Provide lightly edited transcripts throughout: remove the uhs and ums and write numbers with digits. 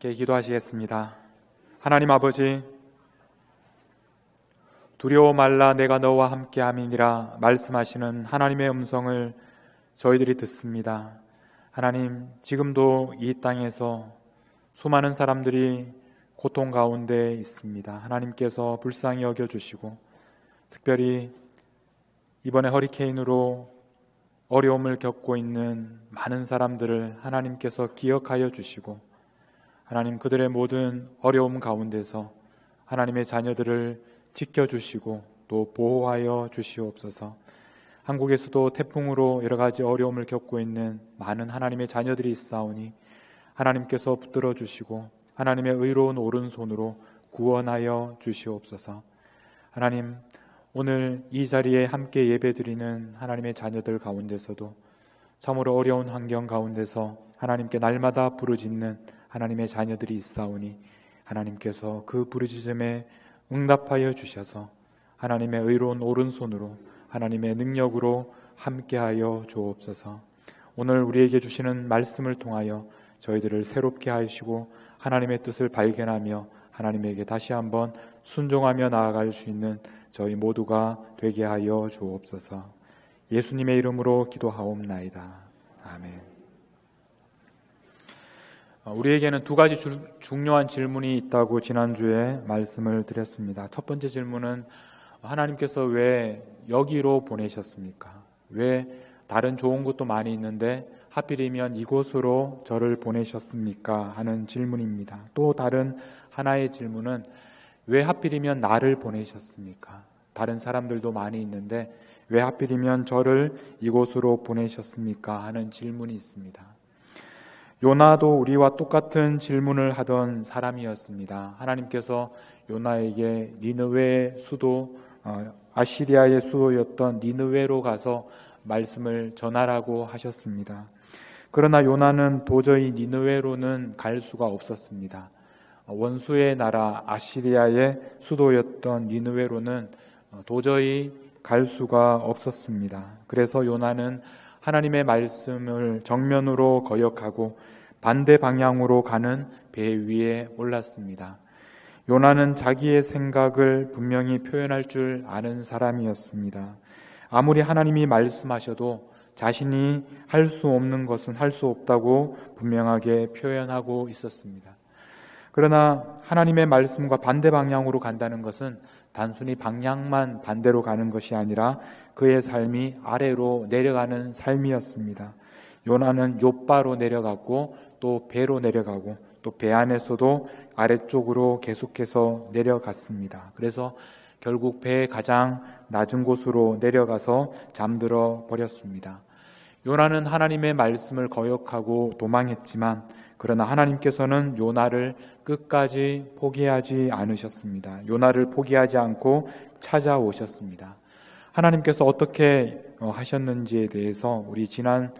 함께 기도하시겠습니다. 하나님 아버지, 두려워 말라 내가 너와 함께함이니라 말씀하시는 하나님의 음성을 저희들이 듣습니다. 하나님, 지금도 이 땅에서 수많은 사람들이 고통 가운데 있습니다. 하나님께서 불쌍히 여겨주시고, 특별히 이번에 허리케인으로 어려움을 겪고 있는 많은 사람들을 하나님께서 기억하여 주시고, 하나님 그들의 모든 어려움 가운데서 하나님의 자녀들을 지켜주시고 또 보호하여 주시옵소서. 한국에서도 태풍으로 여러 가지 어려움을 겪고 있는 많은 하나님의 자녀들이 있사오니 하나님께서 붙들어 주시고 하나님의 의로운 오른손으로 구원하여 주시옵소서. 하나님, 오늘 이 자리에 함께 예배드리는 하나님의 자녀들 가운데서도 참으로 어려운 환경 가운데서 하나님께 날마다 부르짖는 하나님의 자녀들이 있사오니 하나님께서 그 부르짖음에 응답하여 주셔서 하나님의 의로운 오른손으로 하나님의 능력으로 함께하여 주옵소서. 오늘 우리에게 주시는 말씀을 통하여 저희들을 새롭게 하시고 하나님의 뜻을 발견하며 하나님에게 다시 한번 순종하며 나아갈 수 있는 저희 모두가 되게 하여 주옵소서. 예수님의 이름으로 기도하옵나이다. 아멘. 우리에게는 두 가지 중요한 질문이 있다고 지난주에 말씀을 드렸습니다. 첫 번째 질문은 하나님께서 왜 여기로 보내셨습니까? 왜 다른 좋은 곳도 많이 있는데 하필이면 이곳으로 저를 보내셨습니까? 하는 질문입니다. 또 다른 하나의 질문은 왜 하필이면 나를 보내셨습니까? 다른 사람들도 많이 있는데 왜 하필이면 저를 이곳으로 보내셨습니까? 하는 질문이 있습니다. 요나도 우리와 똑같은 질문을 하던 사람이었습니다. 하나님께서 요나에게 니느웨의 수도, 아시리아의 수도였던 니느웨로 가서 말씀을 전하라고 하셨습니다. 그러나 요나는 도저히 니느웨로는 갈 수가 없었습니다. 원수의 나라 아시리아의 수도였던 니느웨로는 도저히 갈 수가 없었습니다. 그래서 요나는 하나님의 말씀을 정면으로 거역하고 반대 방향으로 가는 배 위에 올랐습니다. 요나는 자기의 생각을 분명히 표현할 줄 아는 사람이었습니다. 아무리 하나님이 말씀하셔도 자신이 할 수 없는 것은 할 수 없다고 분명하게 표현하고 있었습니다. 그러나 하나님의 말씀과 반대 방향으로 간다는 것은 단순히 방향만 반대로 가는 것이 아니라 그의 삶이 아래로 내려가는 삶이었습니다. 요나는 욥바로 내려갔고 또 배로 내려가고 또 배 안에서도 아래쪽으로 계속해서 내려갔습니다. 그래서 결국 배의 가장 낮은 곳으로 내려가서 잠들어 버렸습니다. 요나는 하나님의 말씀을 거역하고 도망했지만 그러나 하나님께서는 요나를 끝까지 포기하지 않으셨습니다. 요나를 포기하지 않고 찾아오셨습니다. 하나님께서 어떻게 하셨는지에 대해서 우리 지난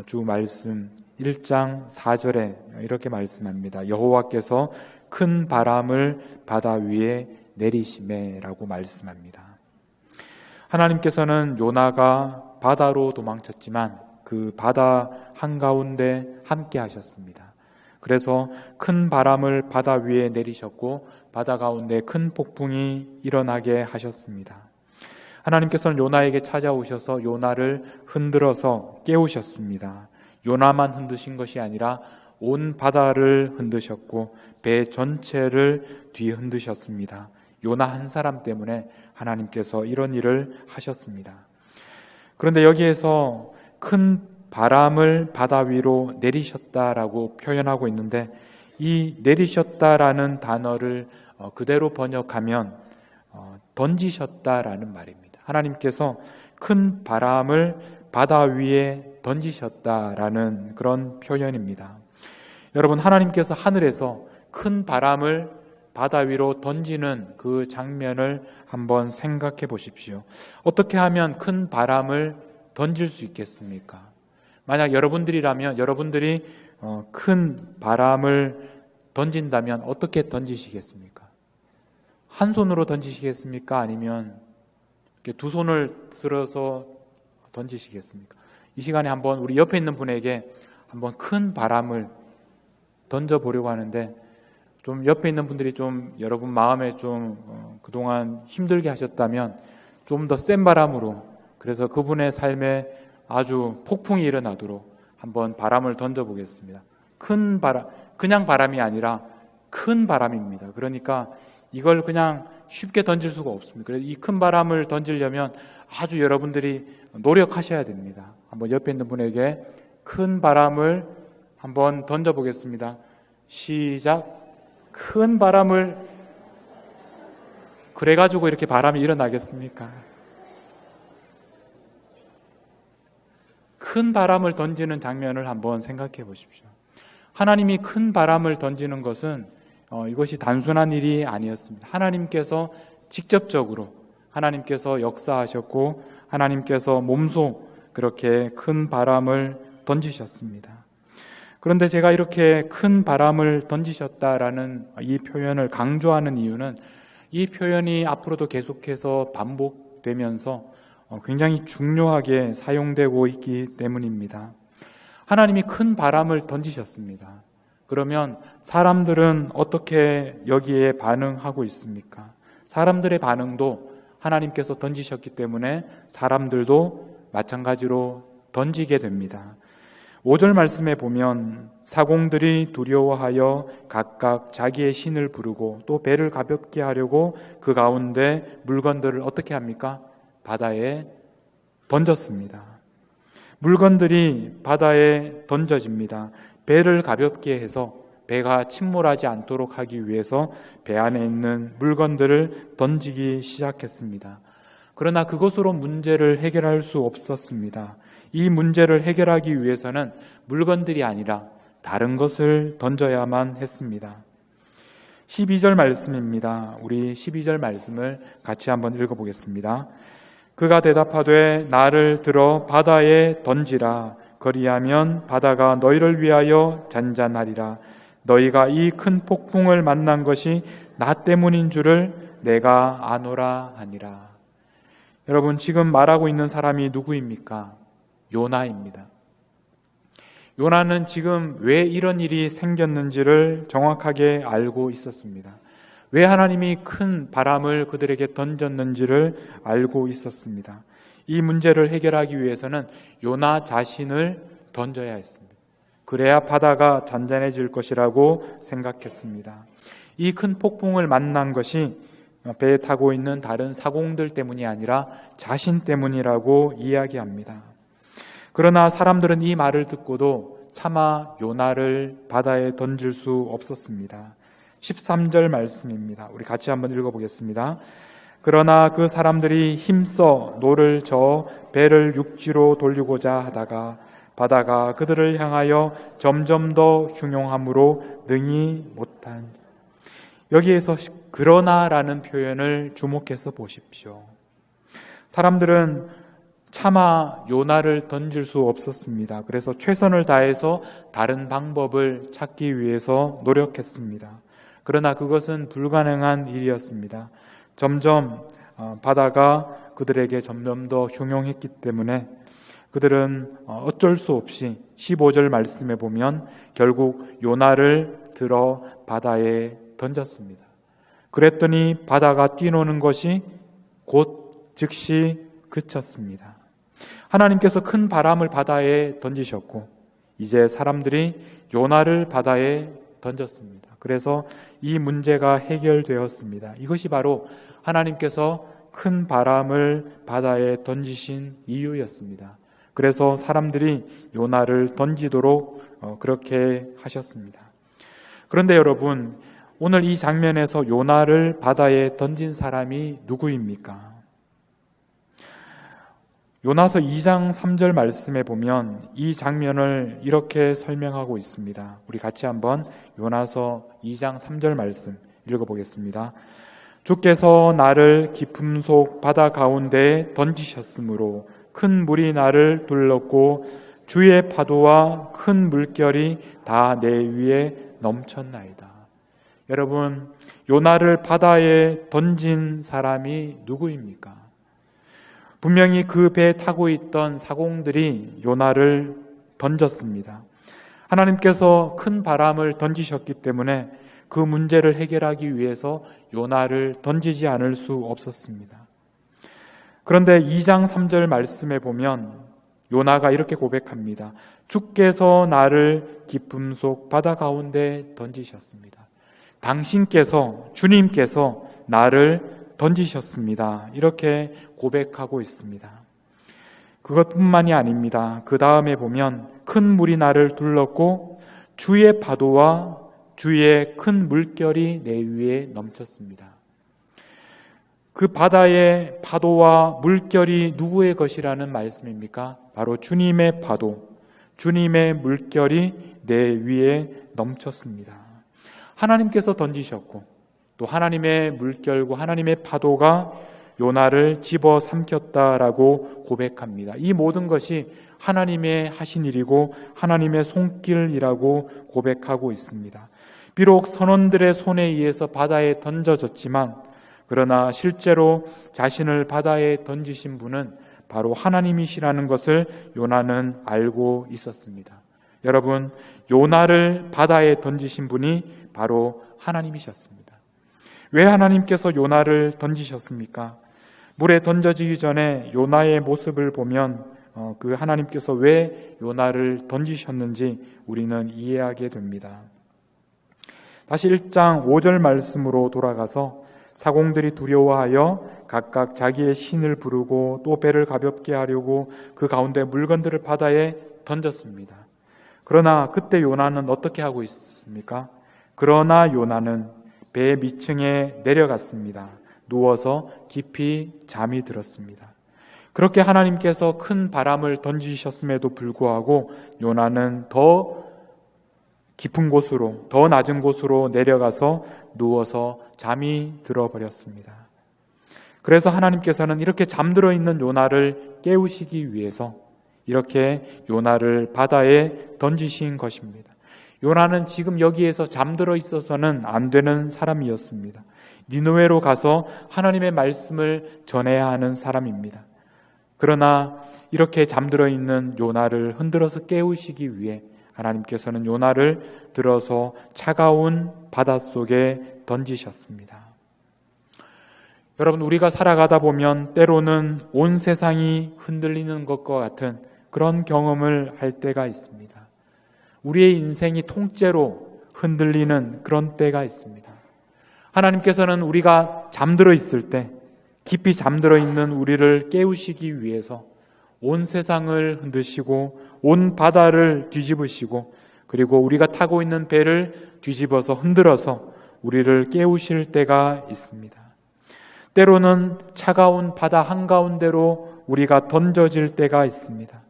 주 말씀 1장 4절에 이렇게 말씀합니다. 여호와께서 큰 바람을 바다 위에 내리시매라고 말씀합니다. 하나님께서는 요나가 바다로 도망쳤지만 그 바다 한가운데 함께 하셨습니다. 그래서 큰 바람을 바다 위에 내리셨고 바다 가운데 큰 폭풍이 일어나게 하셨습니다. 하나님께서는 요나에게 찾아오셔서 요나를 흔들어서 깨우셨습니다. 요나만 흔드신 것이 아니라 온 바다를 흔드셨고 배 전체를 뒤흔드셨습니다. 요나 한 사람 때문에 하나님께서 이런 일을 하셨습니다. 그런데 여기에서 큰 바람을 바다 위로 내리셨다라고 표현하고 있는데 이 내리셨다라는 단어를 그대로 번역하면 던지셨다라는 말입니다. 하나님께서 큰 바람을 바다 위에 던지셨다라는 그런 표현입니다. 여러분, 하나님께서 하늘에서 큰 바람을 바다 위로 던지는 그 장면을 한번 생각해 보십시오. 어떻게 하면 큰 바람을 던질 수 있겠습니까? 만약 여러분들이라면 여러분들이 큰 바람을 던진다면 어떻게 던지시겠습니까? 한 손으로 던지시겠습니까? 아니면 이렇게 두 손을 들어서 던지시겠습니까? 이 시간에 한번 우리 옆에 있는 분에게 한번 큰 바람을 던져보려고 하는데 좀 옆에 있는 분들이 좀 여러분 마음에 좀 그동안 힘들게 하셨다면 좀 더 센 바람으로, 그래서 그분의 삶에 아주 폭풍이 일어나도록 한번 바람을 던져보겠습니다. 큰 바람, 그냥 바람이 아니라 큰 바람입니다. 그러니까 이걸 그냥 쉽게 던질 수가 없습니다. 그래서 이 큰 바람을 던지려면 아주 여러분들이 노력하셔야 됩니다. 한번 옆에 있는 분에게 큰 바람을 한번 던져보겠습니다. 시작. 큰 바람을, 그래가지고 이렇게 바람이 일어나겠습니까? 큰 바람을 던지는 장면을 한번 생각해 보십시오. 하나님이 큰 바람을 던지는 것은 이것이 단순한 일이 아니었습니다. 하나님께서 직접적으로 하나님께서 역사하셨고 하나님께서 몸소 그렇게 큰 바람을 던지셨습니다. 그런데 제가 이렇게 큰 바람을 던지셨다라는 이 표현을 강조하는 이유는 이 표현이 앞으로도 계속해서 반복되면서 굉장히 중요하게 사용되고 있기 때문입니다. 하나님이 큰 바람을 던지셨습니다. 그러면 사람들은 어떻게 여기에 반응하고 있습니까? 사람들의 반응도 하나님께서 던지셨기 때문에 사람들도 마찬가지로 던지게 됩니다. 5절 말씀에 보면 사공들이 두려워하여 각각 자기의 신을 부르고 또 배를 가볍게 하려고 그 가운데 물건들을 어떻게 합니까? 바다에 던졌습니다. 물건들이 바다에 던져집니다. 배를 가볍게 해서 배가 침몰하지 않도록 하기 위해서 배 안에 있는 물건들을 던지기 시작했습니다. 그러나 그것으로 문제를 해결할 수 없었습니다. 이 문제를 해결하기 위해서는 물건들이 아니라 다른 것을 던져야만 했습니다. 12절 말씀입니다. 우리 12절 말씀을 같이 한번 읽어보겠습니다. 그가 대답하되 나를 들어 바다에 던지라. 그리하면 바다가 너희를 위하여 잔잔하리라. 너희가 이 큰 폭풍을 만난 것이 나 때문인 줄을 내가 아노라 하니라. 여러분, 지금 말하고 있는 사람이 누구입니까? 요나입니다. 요나는 지금 왜 이런 일이 생겼는지를 정확하게 알고 있었습니다. 왜 하나님이 큰 바람을 그들에게 던졌는지를 알고 있었습니다. 이 문제를 해결하기 위해서는 요나 자신을 던져야 했습니다. 그래야 바다가 잔잔해질 것이라고 생각했습니다. 이 큰 폭풍을 만난 것이 배에 타고 있는 다른 사공들 때문이 아니라 자신 때문이라고 이야기합니다. 그러나 사람들은 이 말을 듣고도 차마 요나를 바다에 던질 수 없었습니다. 13절 말씀입니다. 우리 같이 한번 읽어보겠습니다. 그러나 그 사람들이 힘써 노를 저어 배를 육지로 돌리고자 하다가 바다가 그들을 향하여 점점 더 흉용함으로 능히 못한. 여기에서 그러나라는 표현을 주목해서 보십시오. 사람들은 차마 요나를 던질 수 없었습니다. 그래서 최선을 다해서 다른 방법을 찾기 위해서 노력했습니다. 그러나 그것은 불가능한 일이었습니다. 점점 바다가 그들에게 점점 더 흉용했기 때문에 그들은 어쩔 수 없이 15절 말씀에 보면 결국 요나를 들어 바다에 던졌습니다. 그랬더니 바다가 뛰노는 것이 곧 즉시 그쳤습니다. 하나님께서 큰 바람을 바다에 던지셨고 이제 사람들이 요나를 바다에 던졌습니다. 그래서 이 문제가 해결되었습니다. 이것이 바로 하나님께서 큰 바람을 바다에 던지신 이유였습니다. 그래서 사람들이 요나를 던지도록 그렇게 하셨습니다. 그런데 여러분, 오늘 이 장면에서 요나를 바다에 던진 사람이 누구입니까? 요나서 2장 3절 말씀에 보면 이 장면을 이렇게 설명하고 있습니다. 우리 같이 한번 요나서 2장 3절 말씀 읽어보겠습니다. 주께서 나를 깊음 속 바다 가운데에 던지셨으므로 큰 물이 나를 둘렀고 주의 파도와 큰 물결이 다 내 위에 넘쳤나이다. 여러분, 요나를 바다에 던진 사람이 누구입니까? 분명히 그 배에 타고 있던 사공들이 요나를 던졌습니다. 하나님께서 큰 바람을 던지셨기 때문에 그 문제를 해결하기 위해서 요나를 던지지 않을 수 없었습니다. 그런데 2장 3절 말씀에 보면 요나가 이렇게 고백합니다. 주께서 나를 깊음 속 바다 가운데 던지셨습니다. 당신께서, 주님께서 나를 던지셨습니다. 이렇게 고백하고 있습니다. 그것뿐만이 아닙니다. 그 다음에 보면 큰 물이 나를 둘렀고 주의 파도와 주의 큰 물결이 내 위에 넘쳤습니다. 그 바다의 파도와 물결이 누구의 것이라는 말씀입니까? 바로 주님의 파도, 주님의 물결이 내 위에 넘쳤습니다. 하나님께서 던지셨고 또 하나님의 물결과 하나님의 파도가 요나를 집어삼켰다라고 고백합니다. 이 모든 것이 하나님의 하신 일이고 하나님의 손길이라고 고백하고 있습니다. 비록 선원들의 손에 의해서 바다에 던져졌지만 그러나 실제로 자신을 바다에 던지신 분은 바로 하나님이시라는 것을 요나는 알고 있었습니다. 여러분, 요나를 바다에 던지신 분이 바로 하나님이셨습니다. 왜 하나님께서 요나를 던지셨습니까? 물에 던져지기 전에 요나의 모습을 보면 그 하나님께서 왜 요나를 던지셨는지 우리는 이해하게 됩니다. 다시 1장 5절 말씀으로 돌아가서 사공들이 두려워하여 각각 자기의 신을 부르고 또 배를 가볍게 하려고 그 가운데 물건들을 바다에 던졌습니다. 그러나 그때 요나는 어떻게 하고 있습니까? 그러나 요나는 배 밑층에 내려갔습니다. 누워서 깊이 잠이 들었습니다. 그렇게 하나님께서 큰 바람을 던지셨음에도 불구하고 요나는 더 깊은 곳으로, 더 낮은 곳으로 내려가서 누워서 잠이 들어버렸습니다. 그래서 하나님께서는 이렇게 잠들어 있는 요나를 깨우시기 위해서 이렇게 요나를 바다에 던지신 것입니다. 요나는 지금 여기에서 잠들어 있어서는 안 되는 사람이었습니다. 니느웨로 가서 하나님의 말씀을 전해야 하는 사람입니다. 그러나 이렇게 잠들어 있는 요나를 흔들어서 깨우시기 위해 하나님께서는 요나를 들어서 차가운 바닷속에 던지셨습니다. 여러분, 우리가 살아가다 보면 때로는 온 세상이 흔들리는 것과 같은 그런 경험을 할 때가 있습니다. 우리의 인생이 통째로 흔들리는 그런 때가 있습니다. 하나님께서는 우리가 잠들어 있을 때, 깊이 잠들어 있는 우리를 깨우시기 위해서 온 세상을 흔드시고 온 바다를 뒤집으시고 그리고 우리가 타고 있는 배를 뒤집어서 흔들어서 우리를 깨우실 때가 있습니다. 때로는 차가운 바다 한가운데로 우리가 던져질 때가 있습니다.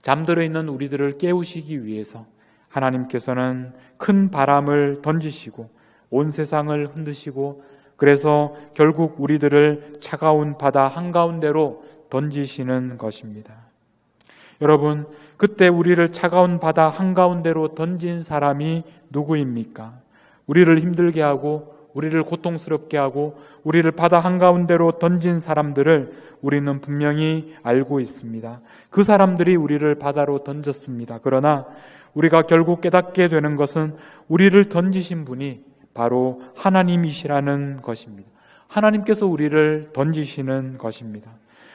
잠들어 있는 우리들을 깨우시기 위해서 하나님께서는 큰 바람을 던지시고 온 세상을 흔드시고 그래서 결국 우리들을 차가운 바다 한가운데로 던지시는 것입니다. 여러분, 그때 우리를 차가운 바다 한가운데로 던진 사람이 누구입니까? 우리를 힘들게 하고 우리를 고통스럽게 하고 우리를 바다 한가운데로 던진 사람들을 우리는 분명히 알고 있습니다. 그 사람들이 우리를 바다로 던졌습니다. 그러나 우리가 결국 깨닫게 되는 것은 우리를 던지신 분이 바로 하나님이시라는 것입니다. 하나님께서 우리를 던지시는 것입니다.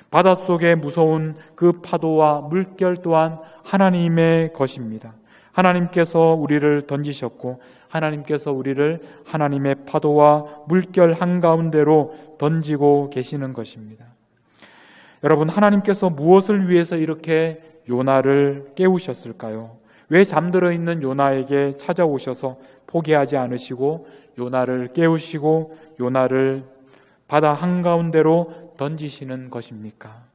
바닷속에 무서운 그 파도와 물결 또한 하나님의 것입니다. 하나님께서 우리를 던지셨고 하나님께서 우리를 하나님의 파도와 물결 한가운데로 던지고 계시는 것입니다. 여러분, 하나님께서 무엇을 위해서 이렇게 요나를 깨우셨을까요? 왜 잠들어 있는 요나에게 찾아오셔서 포기하지 않으시고 요나를 깨우시고 요나를 바다 한가운데로 던지시는 것입니까?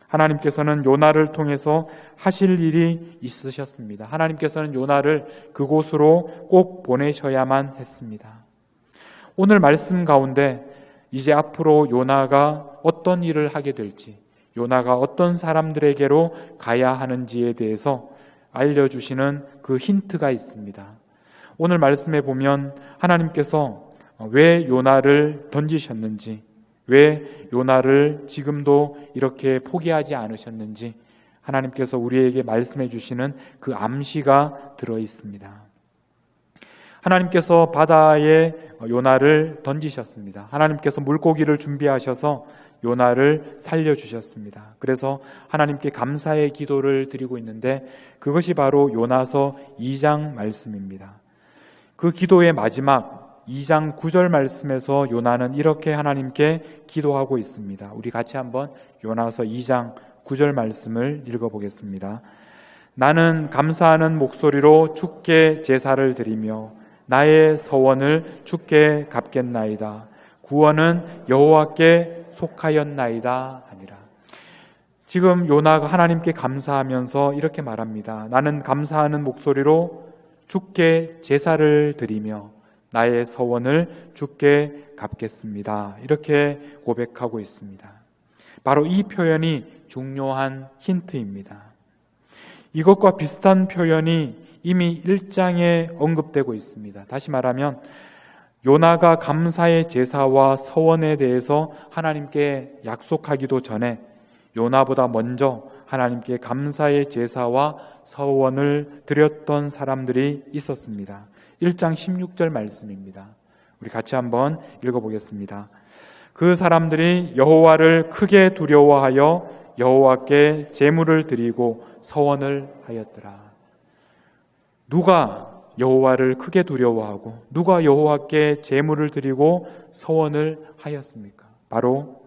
하나님께서는 요나를 통해서 하실 일이 있으셨습니다. 하나님께서는 요나를 그곳으로 꼭 보내셔야만 했습니다. 오늘 말씀 가운데 이제 앞으로 요나가 어떤 일을 하게 될지, 요나가 어떤 사람들에게로 가야 하는지에 대해서 알려주시는 그 힌트가 있습니다. 오늘 말씀에 보면 하나님께서 왜 요나를 던지셨는지, 왜 요나를 지금도 이렇게 포기하지 않으셨는지 하나님께서 우리에게 말씀해 주시는 그 암시가 들어 있습니다. 하나님께서 바다에 요나를 던지셨습니다. 하나님께서 물고기를 준비하셔서 요나를 살려주셨습니다. 그래서 하나님께 감사의 기도를 드리고 있는데 그것이 바로 요나서 2장 말씀입니다. 그 기도의 마지막 2장 9절 말씀에서 요나는 이렇게 하나님께 기도하고 있습니다. 우리 같이 한번 요나서 2장 9절 말씀을 읽어보겠습니다. 나는 감사하는 목소리로 주께 제사를 드리며 나의 서원을 주께 갚겠나이다. 구원은 여호와께 속하였나이다 하니라. 지금 요나가 하나님께 감사하면서 이렇게 말합니다. 나는 감사하는 목소리로 주께 제사를 드리며 나의 서원을 주께 갚겠습니다. 이렇게 고백하고 있습니다. 바로 이 표현이 중요한 힌트입니다. 이것과 비슷한 표현이 이미 1장에 언급되고 있습니다. 다시 말하면 요나가 감사의 제사와 서원에 대해서 하나님께 약속하기도 전에 요나보다 먼저 하나님께 감사의 제사와 서원을 드렸던 사람들이 있었습니다. 1장 16절 말씀입니다. 우리 같이 한번 읽어보겠습니다. 그 사람들이 여호와를 크게 두려워하여 여호와께 제물을 드리고 서원을 하였더라. 누가 여호와를 크게 두려워하고 누가 여호와께 제물을 드리고 서원을 하였습니까? 바로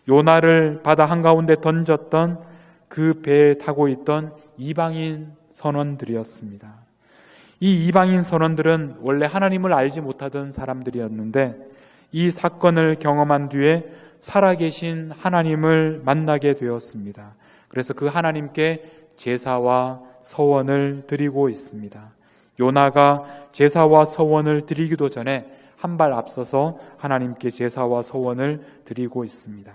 요나를 바다 한가운데 던졌던 그 배에 타고 있던 이방인 선원들이었습니다. 이 이방인 선원들은 원래 하나님을 알지 못하던 사람들이었는데 이 사건을 경험한 뒤에 살아계신 하나님을 만나게 되었습니다. 그래서 그 하나님께 제사와 서원을 드리고 있습니다. 요나가 제사와 서원을 드리기도 전에 한 발 앞서서 하나님께 제사와 서원을 드리고 있습니다.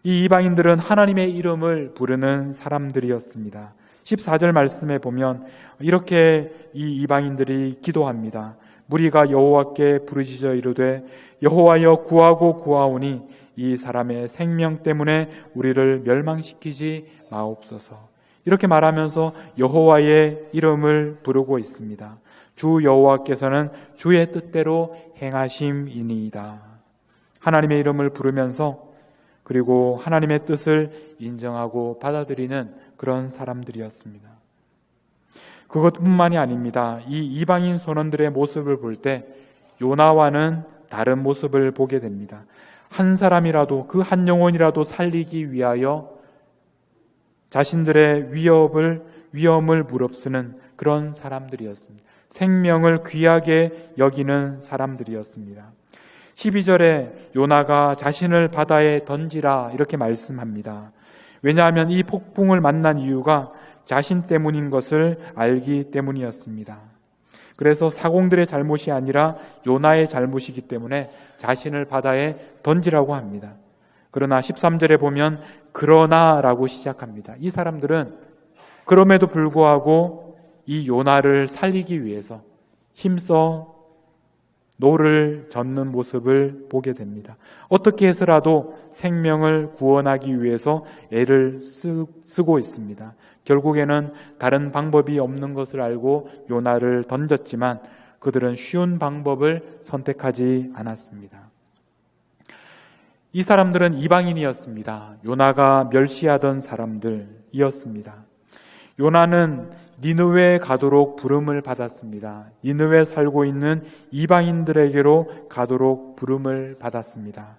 이 이방인들은 하나님의 이름을 부르는 사람들이었습니다. 14절 말씀에 보면 이렇게 이 이방인들이 기도합니다. 무리가 여호와께 부르짖어 이르되 여호와여 구하고 구하오니 이 사람의 생명 때문에 우리를 멸망시키지 마옵소서. 이렇게 말하면서 여호와의 이름을 부르고 있습니다. 주 여호와께서는 주의 뜻대로 행하심이니이다. 하나님의 이름을 부르면서 그리고 하나님의 뜻을 인정하고 받아들이는 그런 사람들이었습니다. 그것뿐만이 아닙니다. 이 이방인 선원들의 모습을 볼 때 요나와는 다른 모습을 보게 됩니다. 한 사람이라도 그 한 영혼이라도 살리기 위하여 자신들의 위험을 무릅쓰는 그런 사람들이었습니다. 생명을 귀하게 여기는 사람들이었습니다. 12절에 요나가 자신을 바다에 던지라 이렇게 말씀합니다. 왜냐하면 이 폭풍을 만난 이유가 자신 때문인 것을 알기 때문이었습니다. 그래서 사공들의 잘못이 아니라 요나의 잘못이기 때문에 자신을 바다에 던지라고 합니다. 그러나 13절에 보면 그러나라고 시작합니다. 이 사람들은 그럼에도 불구하고 이 요나를 살리기 위해서 힘써 노를 젓는 모습을 보게 됩니다. 어떻게 해서라도 생명을 구원하기 위해서 애를 쓰고 있습니다. 결국에는 다른 방법이 없는 것을 알고 요나를 던졌지만 그들은 쉬운 방법을 선택하지 않았습니다. 이 사람들은 이방인이었습니다. 요나가 멸시하던 사람들이었습니다. 요나는 니느웨에 가도록 부름을 받았습니다. 니느웨에 살고 있는 이방인들에게로 가도록 부름을 받았습니다.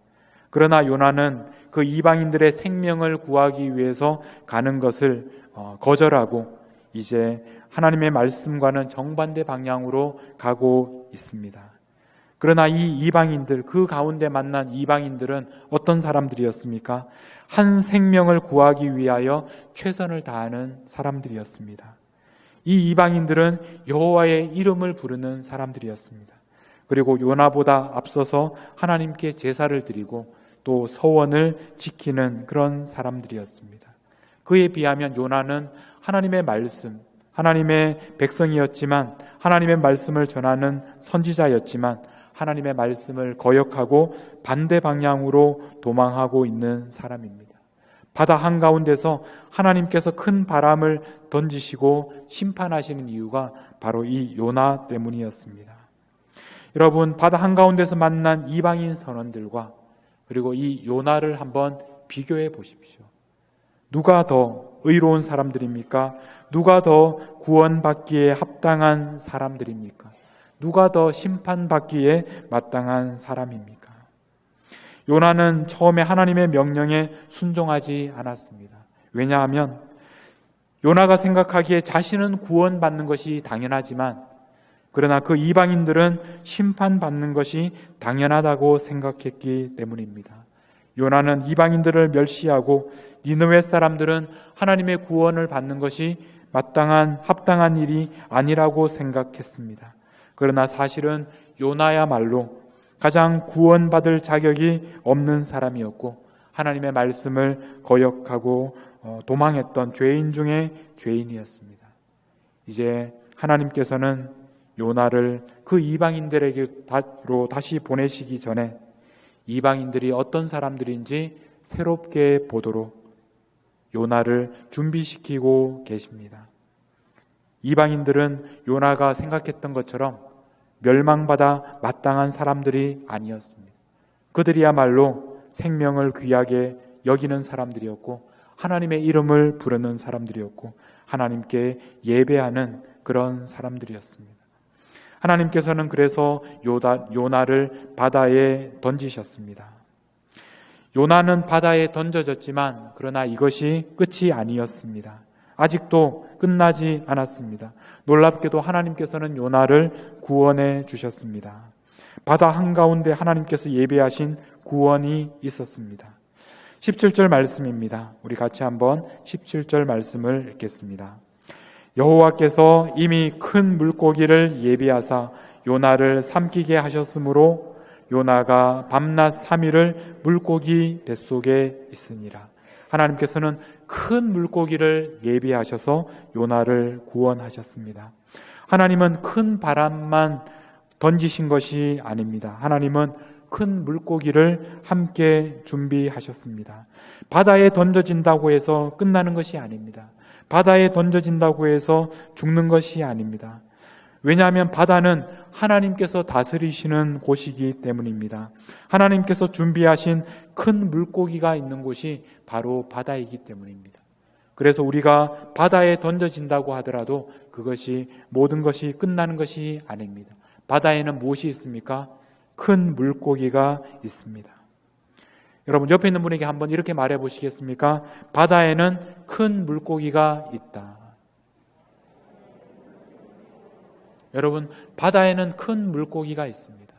그러나 요나는 그 이방인들의 생명을 구하기 위해서 가는 것을 거절하고 이제 하나님의 말씀과는 정반대 방향으로 가고 있습니다. 그러나 이 이방인들, 그 가운데 만난 이방인들은 어떤 사람들이었습니까? 한 생명을 구하기 위하여 최선을 다하는 사람들이었습니다. 이 이방인들은 여호와의 이름을 부르는 사람들이었습니다. 그리고 요나보다 앞서서 하나님께 제사를 드리고 또 서원을 지키는 그런 사람들이었습니다. 그에 비하면 요나는 하나님의 말씀, 하나님의 백성이었지만 하나님의 말씀을 전하는 선지자였지만 하나님의 말씀을 거역하고 반대 방향으로 도망하고 있는 사람입니다. 바다 한가운데서 하나님께서 큰 바람을 던지시고 심판하시는 이유가 바로 이 요나 때문이었습니다. 여러분, 바다 한가운데서 만난 이방인 선원들과 그리고 이 요나를 한번 비교해 보십시오. 누가 더 의로운 사람들입니까? 누가 더 구원받기에 합당한 사람들입니까? 누가 더 심판받기에 마땅한 사람입니까? 요나는 처음에 하나님의 명령에 순종하지 않았습니다. 왜냐하면 요나가 생각하기에 자신은 구원받는 것이 당연하지만, 그러나 그 이방인들은 심판받는 것이 당연하다고 생각했기 때문입니다. 요나는 이방인들을 멸시하고 니느웨 사람들은 하나님의 구원을 받는 것이 마땅한 합당한 일이 아니라고 생각했습니다. 그러나 사실은 요나야말로 가장 구원받을 자격이 없는 사람이었고, 하나님의 말씀을 거역하고 도망했던 죄인 중에 죄인이었습니다. 이제 하나님께서는 요나를 그 이방인들에게로 다시 보내시기 전에 이방인들이 어떤 사람들인지 새롭게 보도록 요나를 준비시키고 계십니다. 이방인들은 요나가 생각했던 것처럼 멸망받아 마땅한 사람들이 아니었습니다. 그들이야말로 생명을 귀하게 여기는 사람들이었고, 하나님의 이름을 부르는 사람들이었고, 하나님께 예배하는 그런 사람들이었습니다. 하나님께서는 그래서 요나를 바다에 던지셨습니다. 요나는 바다에 던져졌지만 그러나 이것이 끝이 아니었습니다. 아직도 끝나지 않았습니다. 놀랍게도 하나님께서는 요나를 구원해 주셨습니다. 바다 한가운데 하나님께서 예비하신 구원이 있었습니다. 17절 말씀입니다. 우리 같이 한번 17절 말씀을 읽겠습니다. 여호와께서 이미 큰 물고기를 예비하사 요나를 삼키게 하셨으므로 요나가 밤낮 3일을 물고기 뱃속에 있으니라. 하나님께서는 큰 물고기를 예비하셔서 요나를 구원하셨습니다. 하나님은 큰 바람만 던지신 것이 아닙니다. 하나님은 큰 물고기를 함께 준비하셨습니다. 바다에 던져진다고 해서 끝나는 것이 아닙니다. 바다에 던져진다고 해서 죽는 것이 아닙니다. 왜냐하면 바다는 하나님께서 다스리시는 곳이기 때문입니다. 하나님께서 준비하신 큰 물고기가 있는 곳이 바로 바다이기 때문입니다. 그래서 우리가 바다에 던져진다고 하더라도 그것이 모든 것이 끝나는 것이 아닙니다. 바다에는 무엇이 있습니까? 큰 물고기가 있습니다. 여러분, 옆에 있는 분에게 한번 이렇게 말해 보시겠습니까? 바다에는 큰 물고기가 있다. 여러분, 바다에는 큰 물고기가 있습니다.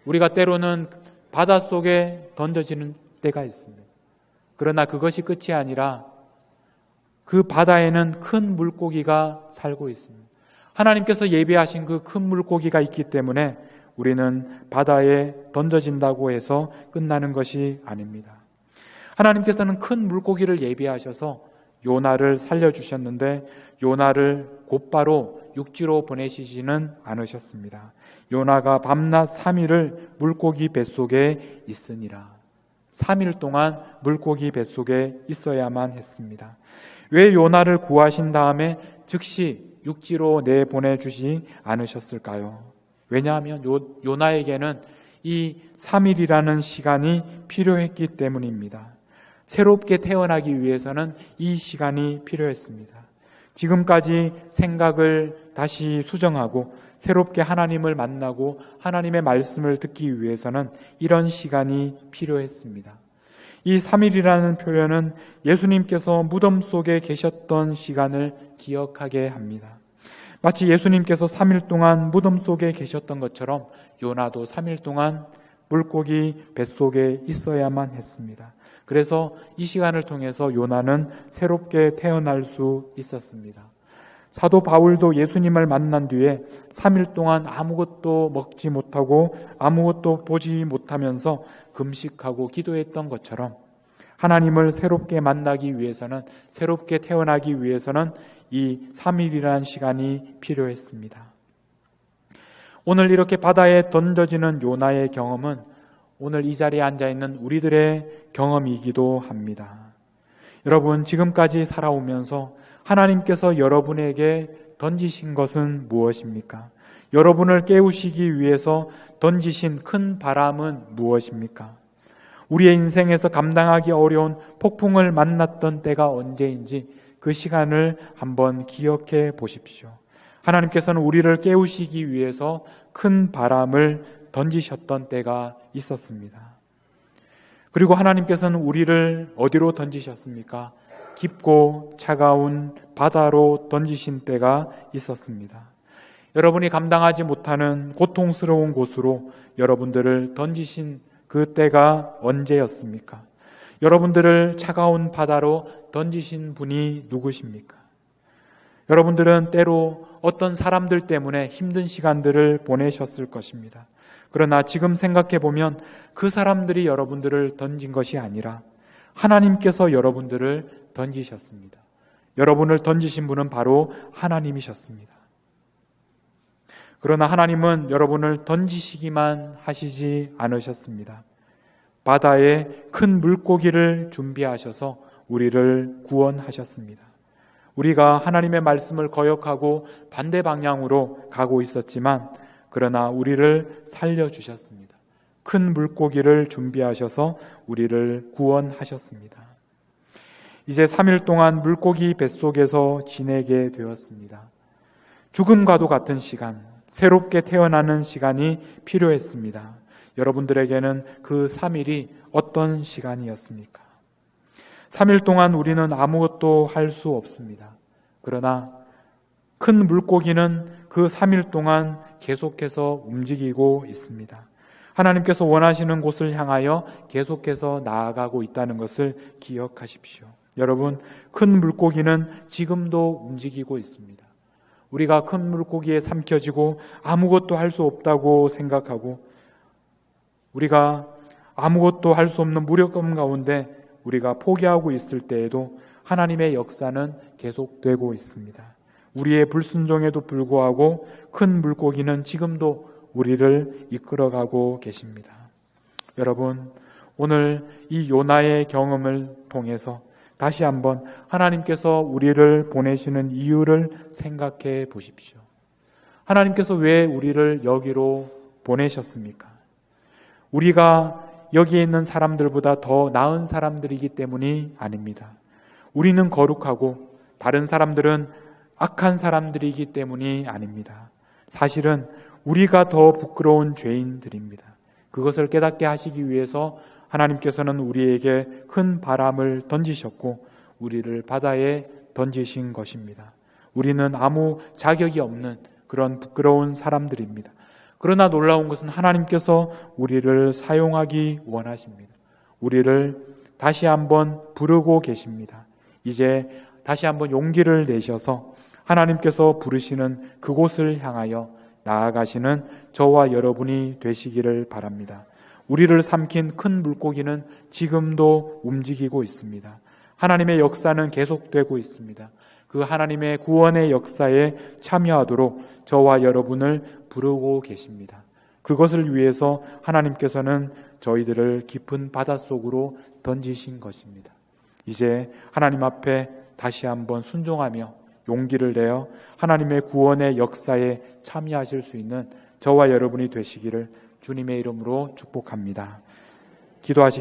우리가 때로는 바닷속에 던져지는 때가 있습니다. 그러나 그것이 끝이 아니라 그 바다에는 큰 물고기가 살고 있습니다. 하나님께서 예비하신 그 큰 물고기가 있기 때문에 우리는 바다에 던져진다고 해서 끝나는 것이 아닙니다. 하나님께서는 큰 물고기를 예비하셔서 요나를 살려주셨는데 요나를 곧바로 육지로 보내시지는 않으셨습니다. 요나가 밤낮 3일을 물고기 뱃속에 있으니라. 3일 동안 물고기 뱃속에 있어야만 했습니다. 왜 요나를 구하신 다음에 즉시 육지로 내보내주지 않으셨을까요? 왜냐하면 요나에게는 이 3일이라는 시간이 필요했기 때문입니다. 새롭게 태어나기 위해서는 이 시간이 필요했습니다. 지금까지 생각을 다시 수정하고 새롭게 하나님을 만나고 하나님의 말씀을 듣기 위해서는 이런 시간이 필요했습니다. 이 3일이라는 표현은 예수님께서 무덤 속에 계셨던 시간을 기억하게 합니다. 마치 예수님께서 3일 동안 무덤 속에 계셨던 것처럼 요나도 3일 동안 물고기 뱃속에 있어야만 했습니다. 그래서 이 시간을 통해서 요나는 새롭게 태어날 수 있었습니다. 사도 바울도 예수님을 만난 뒤에 3일 동안 아무것도 먹지 못하고 아무것도 보지 못하면서 금식하고 기도했던 것처럼 하나님을 새롭게 만나기 위해서는, 새롭게 태어나기 위해서는 이 3일이라는 시간이 필요했습니다. 오늘 이렇게 바다에 던져지는 요나의 경험은 오늘 이 자리에 앉아있는 우리들의 경험이기도 합니다. 여러분, 지금까지 살아오면서 하나님께서 여러분에게 던지신 것은 무엇입니까? 여러분을 깨우시기 위해서 던지신 큰 바람은 무엇입니까? 우리의 인생에서 감당하기 어려운 폭풍을 만났던 때가 언제인지 그 시간을 한번 기억해 보십시오. 하나님께서는 우리를 깨우시기 위해서 큰 바람을 던지셨던 때가 있었습니다. 그리고 하나님께서는 우리를 어디로 던지셨습니까? 깊고 차가운 바다로 던지신 때가 있었습니다. 여러분이 감당하지 못하는 고통스러운 곳으로 여러분들을 던지신 그 때가 언제였습니까? 여러분들을 차가운 바다로 던지신 분이 누구십니까? 여러분들은 때로 어떤 사람들 때문에 힘든 시간들을 보내셨을 것입니다. 그러나 지금 생각해 보면 그 사람들이 여러분들을 던진 것이 아니라 하나님께서 여러분들을 던지셨습니다. 여러분을 던지신 분은 바로 하나님이셨습니다. 그러나 하나님은 여러분을 던지시기만 하시지 않으셨습니다. 바다에 큰 물고기를 준비하셔서 우리를 구원하셨습니다. 우리가 하나님의 말씀을 거역하고 반대 방향으로 가고 있었지만 그러나 우리를 살려주셨습니다. 큰 물고기를 준비하셔서 우리를 구원하셨습니다. 이제 3일 동안 물고기 뱃속에서 지내게 되었습니다. 죽음과도 같은 시간, 새롭게 태어나는 시간이 필요했습니다. 여러분들에게는 그 3일이 어떤 시간이었습니까? 3일 동안 우리는 아무것도 할 수 없습니다. 그러나 큰 물고기는 그 3일 동안 계속해서 움직이고 있습니다. 하나님께서 원하시는 곳을 향하여 계속해서 나아가고 있다는 것을 기억하십시오. 여러분, 큰 물고기는 지금도 움직이고 있습니다. 우리가 큰 물고기에 삼켜지고 아무것도 할 수 없다고 생각하고 우리가 아무것도 할 수 없는 무력감 가운데 우리가 포기하고 있을 때에도 하나님의 역사는 계속되고 있습니다. 우리의 불순종에도 불구하고 큰 물고기는 지금도 우리를 이끌어가고 계십니다. 여러분, 오늘 이 요나의 경험을 통해서 다시 한번 하나님께서 우리를 보내시는 이유를 생각해 보십시오. 하나님께서 왜 우리를 여기로 보내셨습니까? 우리가 여기에 있는 사람들보다 더 나은 사람들이기 때문이 아닙니다. 우리는 거룩하고 다른 사람들은 악한 사람들이기 때문이 아닙니다. 사실은 우리가 더 부끄러운 죄인들입니다. 그것을 깨닫게 하시기 위해서 하나님께서는 우리에게 큰 바람을 던지셨고 우리를 바다에 던지신 것입니다. 우리는 아무 자격이 없는 그런 부끄러운 사람들입니다. 그러나 놀라운 것은 하나님께서 우리를 사용하기 원하십니다. 우리를 다시 한번 부르고 계십니다. 이제 다시 한번 용기를 내셔서 하나님께서 부르시는 그곳을 향하여 나아가시는 저와 여러분이 되시기를 바랍니다. 우리를 삼킨 큰 물고기는 지금도 움직이고 있습니다. 하나님의 역사는 계속되고 있습니다. 그 하나님의 구원의 역사에 참여하도록 저와 여러분을 부르고 계십니다. 그것을 위해서 하나님께서는 저희들을 깊은 바닷속으로 던지신 것입니다. 이제 하나님 앞에 다시 한번 순종하며 용기를 내어 하나님의 구원의 역사에 참여하실 수 있는 저와 여러분이 되시기를 주님의 이름으로 축복합니다. 기도하시